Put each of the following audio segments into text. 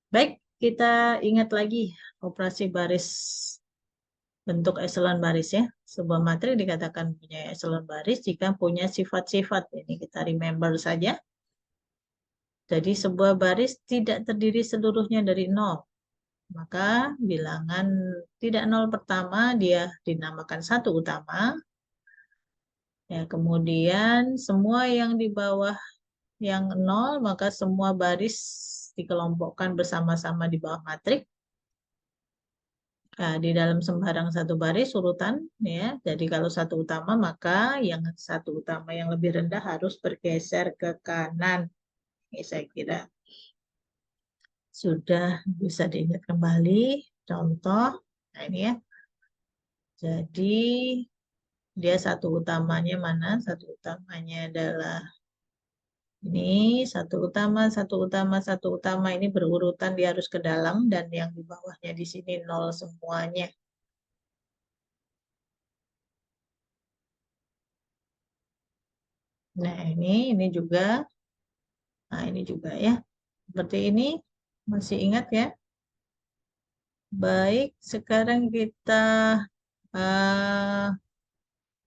Baik, kita ingat lagi operasi baris bentuk eselon baris ya. Sebuah matrik dikatakan punya eselon baris jika punya sifat-sifat. Ini kita remember saja. Jadi sebuah baris tidak terdiri seluruhnya dari nol. Maka bilangan tidak nol pertama dia dinamakan satu utama. Ya, kemudian semua yang di bawah yang nol, maka semua baris dikelompokkan bersama-sama di bawah matrik. Nah, di dalam sembarang satu baris urutan, ya. Jadi kalau satu utama, maka yang satu utama yang lebih rendah harus bergeser ke kanan. Ini saya kira sudah bisa diingat kembali. Contoh, nah ini ya. Jadi dia satu utamanya mana? Satu utamanya adalah ini satu utama, satu utama, satu utama. Ini berurutan dia harus ke dalam dan yang di bawahnya di sini nol semuanya. Nah ini juga, nah ini juga ya. Seperti ini masih ingat ya? Baik, sekarang kita uh,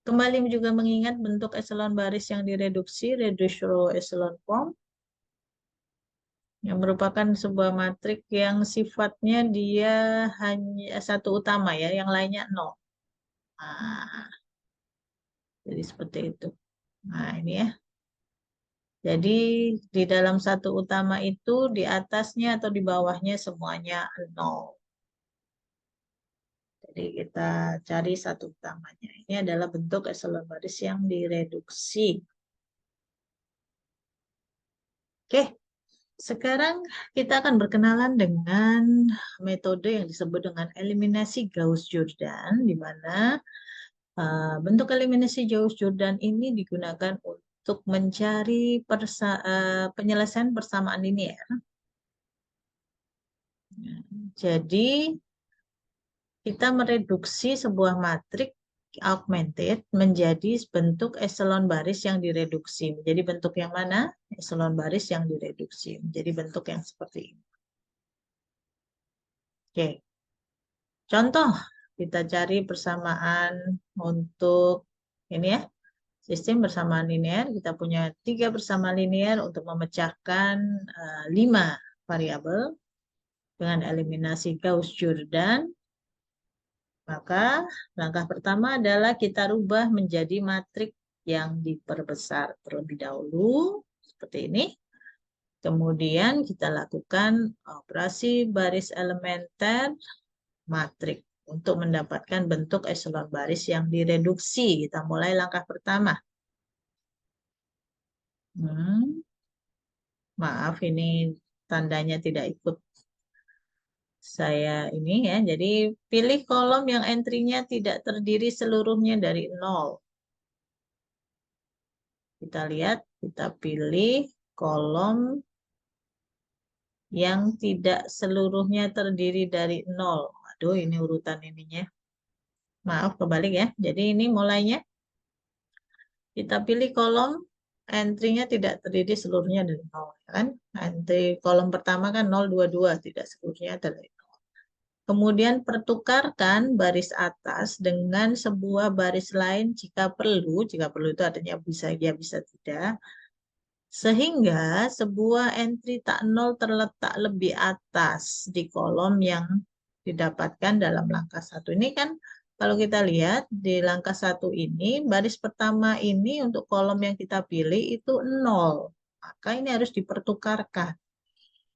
kembali juga mengingat bentuk eselon baris yang direduksi, reduced row echelon form, yang merupakan sebuah matrik yang sifatnya dia hanya satu utama ya, yang lainnya nol. Nah, jadi seperti itu. Nah, ini ya. Jadi di dalam satu utama itu di atasnya atau di bawahnya semuanya nol. Jadi kita cari satu utamanya. Ini adalah bentuk eselon baris yang direduksi. Oke, sekarang kita akan berkenalan dengan metode yang disebut dengan eliminasi Gauss-Jordan, di mana bentuk eliminasi Gauss-Jordan ini digunakan untuk mencari penyelesaian persamaan linear. Jadi kita mereduksi sebuah matrik augmented menjadi bentuk eselon baris yang direduksi. Menjadi bentuk yang mana? Eselon baris yang direduksi. Menjadi bentuk yang seperti ini. Oke. Contoh, kita cari persamaan untuk ini ya. Sistem persamaan linear. Kita punya 3 persamaan linear untuk memecahkan 5 variabel dengan eliminasi Gauss-Jordan. Maka langkah pertama adalah kita rubah menjadi matrik yang diperbesar terlebih dahulu, seperti ini. Kemudian kita lakukan operasi baris elementer matrik untuk mendapatkan bentuk eselon baris yang direduksi. Kita mulai langkah pertama. Maaf, ini tandanya tidak ikut saya ini ya. Jadi pilih kolom yang entry-nya tidak terdiri seluruhnya dari 0. Kita lihat, kita pilih kolom yang tidak seluruhnya terdiri dari 0. Aduh, ini urutan ininya. Maaf, kebalik ya. Jadi ini mulainya. Kita pilih kolom entry-nya tidak terdiri seluruhnya dari 0. Kan? Entry kolom pertama kan 022, tidak seluruhnya dari 0. Kemudian pertukarkan baris atas dengan sebuah baris lain jika perlu. Jika perlu itu artinya bisa ya, bisa tidak. Sehingga sebuah entry tak nol terletak lebih atas di kolom yang didapatkan dalam langkah 1. Ini kan kalau kita lihat di langkah 1 ini, baris pertama ini untuk kolom yang kita pilih itu 0. Maka ini harus dipertukarkan.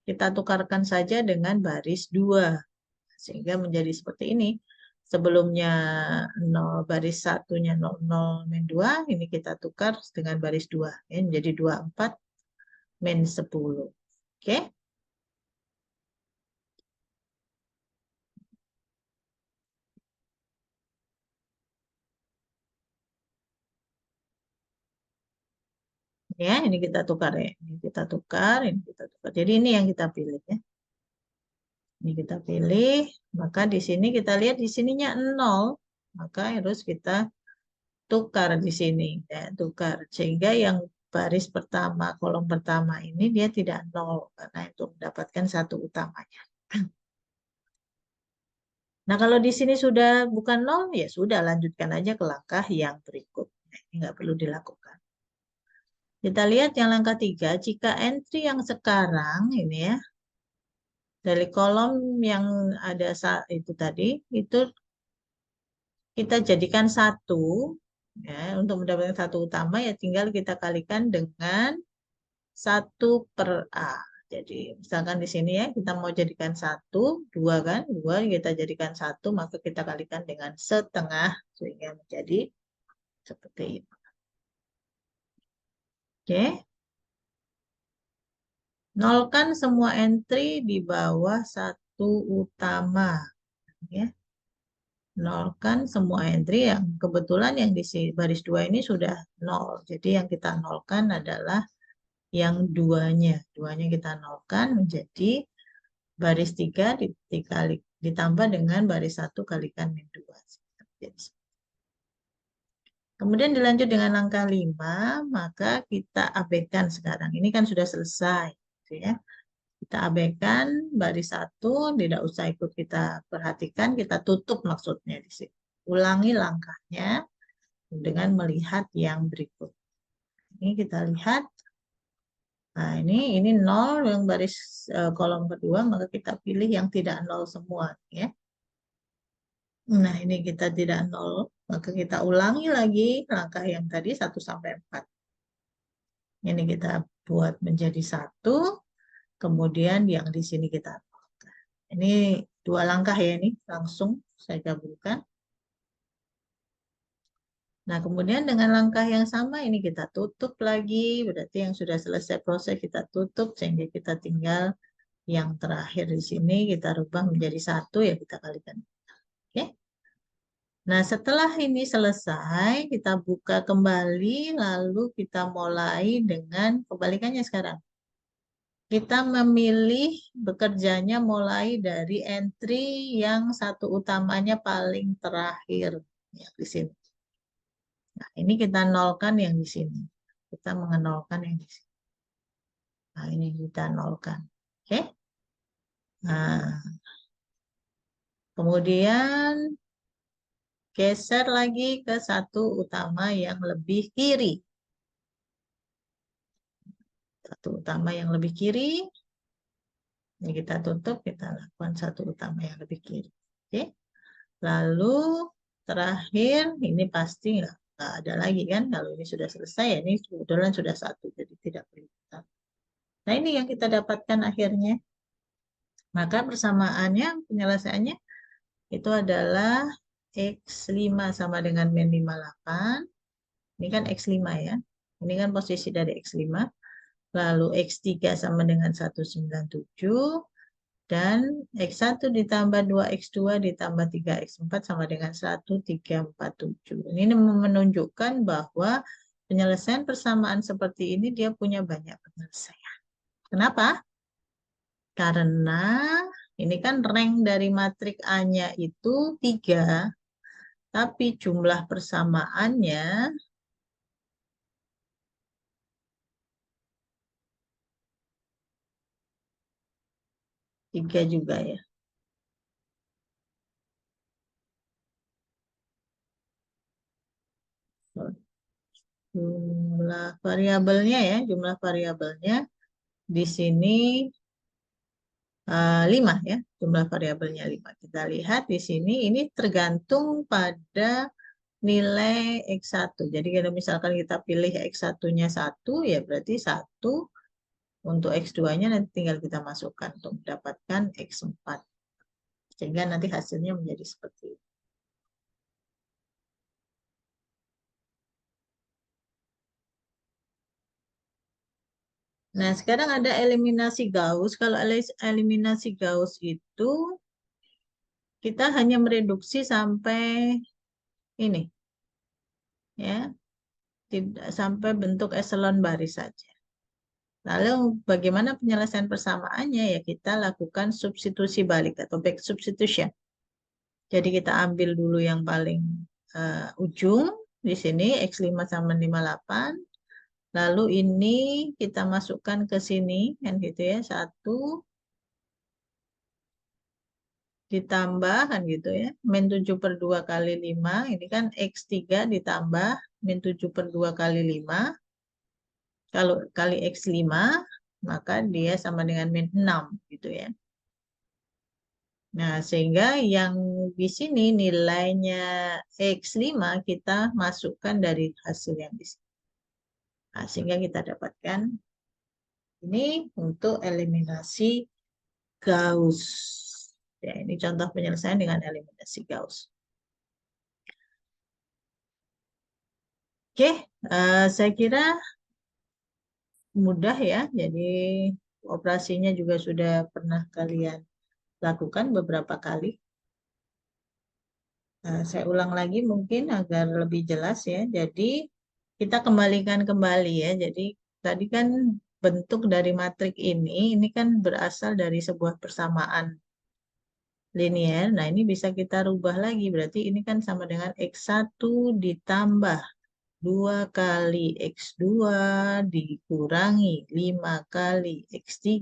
Kita tukarkan saja dengan baris 2. Sehingga menjadi seperti ini. Sebelumnya 0, baris satunya 00 min 2, ini kita tukar dengan baris 2. Ya, menjadi 24 min 10. Oke. Ya, ini kita tukar ya. Ini kita tukar, ini kita tukar. Jadi ini yang kita pilih ya. Ini kita pilih, maka di sini kita lihat di sininya 0, maka harus kita tukar di sini ya, tukar sehingga yang baris pertama, kolom pertama ini dia tidak nol karena itu mendapatkan satu utamanya. Nah, kalau di sini sudah bukan nol, ya sudah lanjutkan aja ke langkah yang berikutnya. Ini nggak perlu dilakukan. Kita lihat yang langkah 3, jika entry yang sekarang ini ya, dari kolom yang ada itu tadi, itu kita jadikan satu, ya, untuk mendapatkan satu utama ya tinggal kita kalikan dengan 1/A. Jadi misalkan di sini ya kita mau jadikan 1, 2 kan, 2 kita jadikan 1, maka kita kalikan dengan setengah sehingga menjadi seperti itu. Oke. Nolkan semua entry di bawah satu utama. Ya. Nolkan semua entry yang kebetulan yang di baris 2 ini sudah nol. Jadi yang kita nolkan adalah yang duanya. Duanya kita nolkan menjadi baris 3 dikali, ditambah dengan baris 1 kalikan min 2. Kemudian dilanjut dengan langkah 5, maka kita abaikan sekarang. Ini kan sudah selesai. Gitu ya. Kita abaikan baris 1, tidak usah ikut kita perhatikan, kita tutup maksudnya di sini. Ulangi langkahnya dengan melihat yang berikut. Ini kita lihat. Nah, ini 0 yang baris kolom kedua, maka kita pilih yang tidak 0 semua. Ya. Nah, ini kita tidak 0, maka kita ulangi lagi langkah yang tadi 1 sampai 4. Ini kita buat menjadi 1, kemudian yang di sini kita nolkan. Ini 2 langkah ya, ini langsung saya gabungkan. Nah, kemudian dengan langkah yang sama ini kita tutup lagi, berarti yang sudah selesai proses kita tutup, sehingga kita tinggal yang terakhir di sini kita rubah menjadi 1, ya kita kalikan. Oke. Nah, setelah ini selesai, kita buka kembali, lalu kita mulai dengan kebalikannya sekarang. Kita memilih bekerjanya mulai dari entry yang satu utamanya paling terakhir, ya, di sini. Nah, ini kita nolkan yang di sini. Kita mengenolkan yang di sini. Nah, ini kita nolkan. Oke. Nah, kemudian geser lagi ke satu utama yang lebih kiri. Satu utama yang lebih kiri. Ini kita tutup, kita lakukan satu utama yang lebih kiri. Oke. Lalu terakhir, ini pasti nggak ada lagi kan. Kalau ini sudah selesai, ya ini kebetulan sudah 1, jadi tidak perlu. Nah, ini yang kita dapatkan akhirnya. Maka persamaannya, penyelesaiannya itu adalah X5 sama dengan min 58. Ini kan X5 ya. Ini kan posisi dari X5. Lalu X3 sama dengan 197. Dan X1 ditambah 2X2 ditambah 3X4 sama dengan 1347. Ini menunjukkan bahwa penyelesaian persamaan seperti ini dia punya banyak penyelesaian. Kenapa? Karena ini kan rank dari matrik A-nya itu 3, tapi jumlah persamaannya 3 juga ya. Jumlah variabelnya ya, jumlah variabelnya di sini 5 ya, jumlah variabelnya 5. Kita lihat di sini ini tergantung pada nilai X1. Jadi kalau misalkan kita pilih X1-nya 1, ya berarti 1. Untuk X2-nya nanti tinggal kita masukkan untuk mendapatkan X4. Sehingga nanti hasilnya menjadi seperti itu. Nah, sekarang ada eliminasi Gauss. Kalau eliminasi Gauss itu kita hanya mereduksi sampai ini. Ya, tidak sampai bentuk eselon baris saja. Lalu bagaimana penyelesaian persamaannya? Ya kita lakukan substitusi balik atau back substitution. Jadi kita ambil dulu yang paling ujung di sini X5 sama 58. Lalu ini kita masukkan ke sini, kan gitu ya. 1 ditambah, kan gitu ya. Min 7/2 kali 5. Ini kan X3 ditambah min 7/2 kali 5. Kalau kali X5, maka dia sama dengan min 6, gitu ya. Nah, sehingga yang di sini nilainya X5 kita masukkan dari hasil yang di sini. Nah, sehingga kita dapatkan ini untuk eliminasi Gauss. Ya, ini contoh penyelesaian dengan eliminasi Gauss. Oke, saya kira mudah ya. Jadi operasinya juga sudah pernah kalian lakukan beberapa kali. Saya ulang lagi mungkin agar lebih jelas ya. Jadi kita kembalikan kembali ya. Jadi tadi kan bentuk dari matrik ini kan berasal dari sebuah persamaan linear. Nah, ini bisa kita rubah lagi. Berarti ini kan sama dengan X1 ditambah 2 kali X2 dikurangi 5 kali X3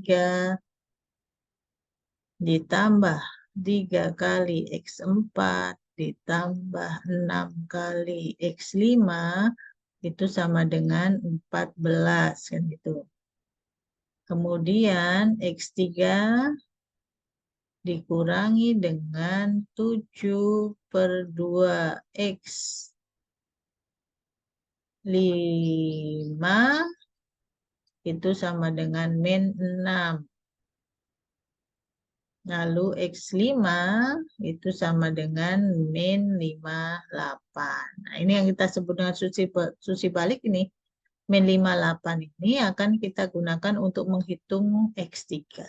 ditambah 3 kali X4 ditambah 6 kali X5 itu sama dengan 14 kan gitu. Kemudian X3 dikurangi dengan 7/2 X5 itu sama dengan min 6. Lalu X5 itu sama dengan min 58. Nah, ini yang kita sebut dengan susi balik ini. Min 58 ini akan kita gunakan untuk menghitung X3.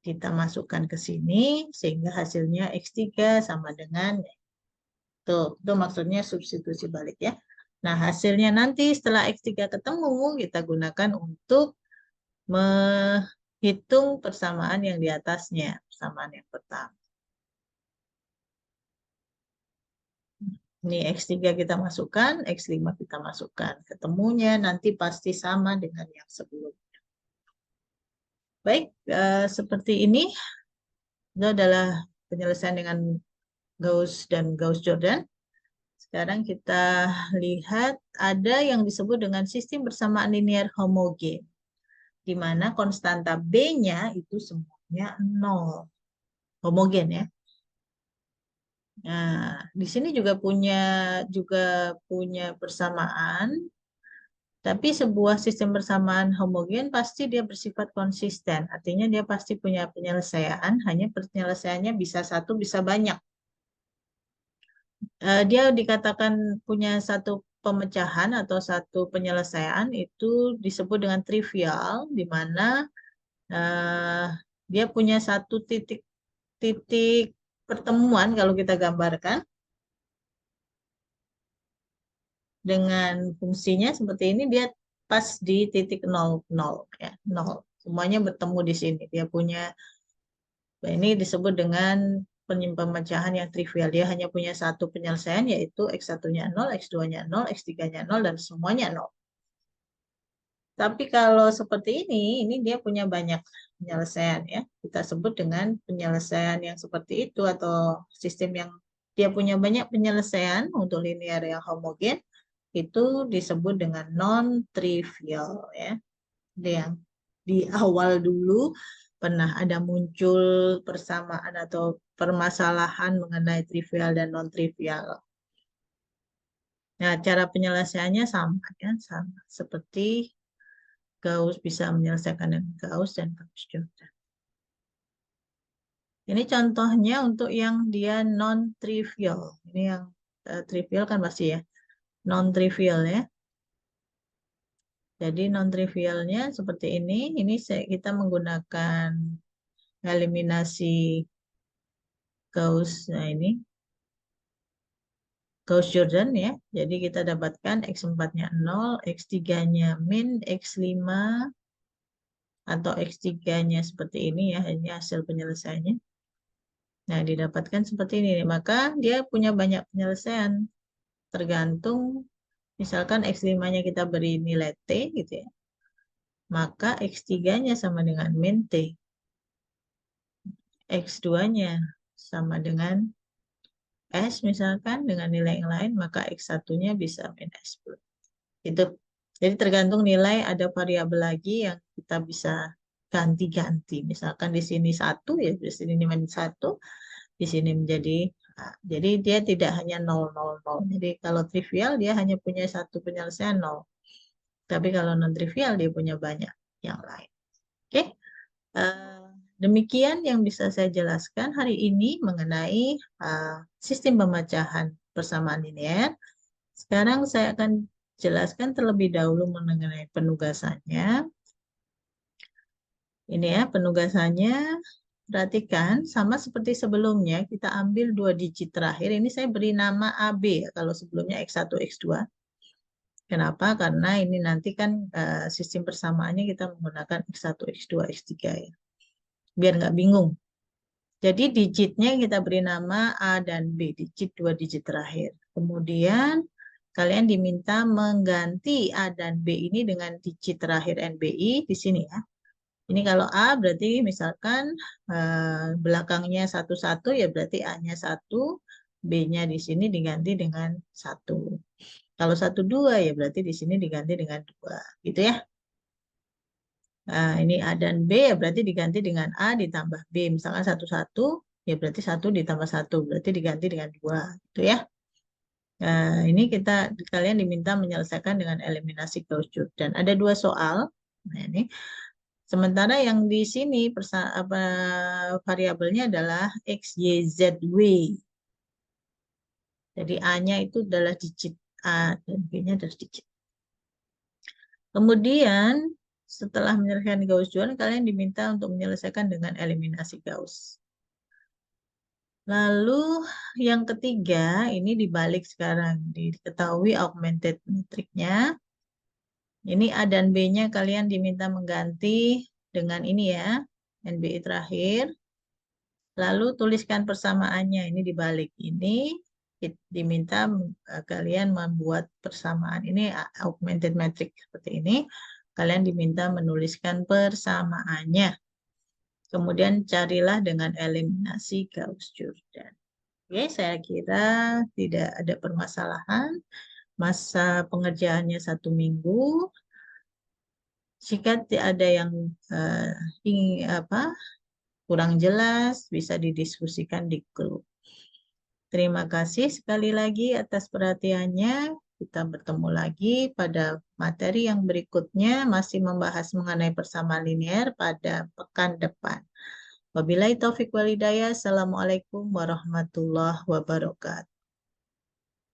Kita masukkan ke sini sehingga hasilnya X3 sama dengan itu maksudnya substitusi balik ya. Nah, hasilnya nanti setelah X3 ketemu kita gunakan untuk menghitung persamaan yang di atasnya, persamaan yang pertama. Ini X3 kita masukkan, X5 kita masukkan. Ketemunya nanti pasti sama dengan yang sebelumnya. Baik, seperti ini. Itu adalah penyelesaian dengan Gauss dan Gauss-Jordan. Sekarang kita lihat ada yang disebut dengan sistem persamaan linear homogen, di mana konstanta B-nya itu semuanya 0. Homogen ya. Nah, di sini juga punya persamaan, tapi sebuah sistem persamaan homogen pasti dia bersifat konsisten. Artinya dia pasti punya penyelesaian, hanya penyelesaiannya bisa satu, bisa banyak. Dia dikatakan punya satu pemecahan atau satu penyelesaian itu disebut dengan trivial, di mana dia punya satu titik pertemuan kalau kita gambarkan dengan fungsinya seperti ini, dia pas di titik 0, 0 ya, 0. Semuanya bertemu di sini. Dia punya, ini disebut dengan pemecahan yang trivial. Dia hanya punya satu penyelesaian, yaitu X1-nya 0, X2-nya 0, X3-nya 0, dan semuanya 0. Tapi kalau seperti ini dia punya banyak penyelesaian ya. Kita sebut dengan penyelesaian yang seperti itu atau sistem yang dia punya banyak penyelesaian untuk linear yang homogen itu disebut dengan non-trivial ya. Yang di awal dulu pernah ada muncul persamaan atau permasalahan mengenai trivial dan non-trivial. Nah, cara penyelesaiannya sama ya, sama seperti Gauss bisa menyelesaikan dengan Gauss dan Gauss-Jordan. Ini contohnya untuk yang dia non-trivial. Ini yang trivial kan pasti ya. Non-trivial ya. Jadi non-trivialnya seperti ini. Ini kita menggunakan eliminasi Gauss. Nah ini Gauss-Jordan ya. Jadi kita dapatkan X4-nya 0, X3-nya min, X5 atau X3-nya seperti ini ya. Ini hasil penyelesaiannya. Nah, didapatkan seperti ini. Maka dia punya banyak penyelesaian tergantung Misalkan X5-nya kita beri nilai T gitu ya. Maka X3-nya sama dengan min T. X2-nya sama dengan S misalkan dengan nilai yang lain, maka X1-nya bisa min S plus. Itu. Jadi tergantung nilai, ada variabel lagi yang kita bisa ganti-ganti. Misalkan di sini 1, ya di sini min 1, di sini menjadi A. Jadi dia tidak hanya 0, 0, 0. Jadi kalau trivial dia hanya punya satu penyelesaian 0. Tapi kalau non-trivial dia punya banyak yang lain. Oke. Eh, Demikian yang bisa saya jelaskan hari ini mengenai sistem pemecahan persamaan linear. Sekarang saya akan jelaskan terlebih dahulu mengenai penugasannya. Ini ya penugasannya. Perhatikan, sama seperti sebelumnya, kita ambil 2 digit terakhir. Ini saya beri nama AB, ya, kalau sebelumnya X1, X2. Kenapa? Karena ini nanti kan sistem persamaannya kita menggunakan X1, X2, X3 ya. Biar nggak bingung. Jadi digitnya kita beri nama A dan B, digit 2 digit terakhir. Kemudian kalian diminta mengganti A dan B ini dengan digit terakhir NBI di sini ya. Ini kalau A berarti misalkan belakangnya 11 ya berarti A-nya 1, B-nya di sini diganti dengan 1. Kalau 12 ya berarti di sini diganti dengan 2. Gitu ya. Nah, ini A dan B ya berarti diganti dengan A ditambah B. Misalkan 11 ya berarti 1 ditambah 1. Berarti diganti dengan 2. Gitu ya. Nah, ini kalian diminta menyelesaikan dengan eliminasi Gauss-Jordan. Ada 2 soal. Nah, ini. Sementara yang di sini variabelnya adalah X, Y, Z, W. Jadi A-nya itu adalah digit A dan B-nya adalah digit. Kemudian setelah menyelesaikan Gauss-Jordan, kalian diminta untuk menyelesaikan dengan eliminasi Gauss. Lalu yang ketiga, ini dibalik sekarang. Diketahui augmented matrix-nya. Ini A dan B-nya kalian diminta mengganti dengan ini ya, NBI terakhir. Lalu tuliskan persamaannya. Ini dibalik. Ini diminta kalian membuat persamaan. Ini augmented matrix seperti ini. Kalian diminta menuliskan persamaannya. Kemudian carilah dengan eliminasi Gauss-Jordan. Oke, saya kira tidak ada permasalahan. Masa pengerjaannya 1 minggu. Jika ada yang kurang jelas, bisa didiskusikan di grup. Terima kasih sekali lagi atas perhatiannya. Kita bertemu lagi pada materi yang berikutnya, masih membahas mengenai persamaan linear pada pekan depan. Wabillahi taufik walhidayah. Assalamualaikum warahmatullahi wabarakatuh.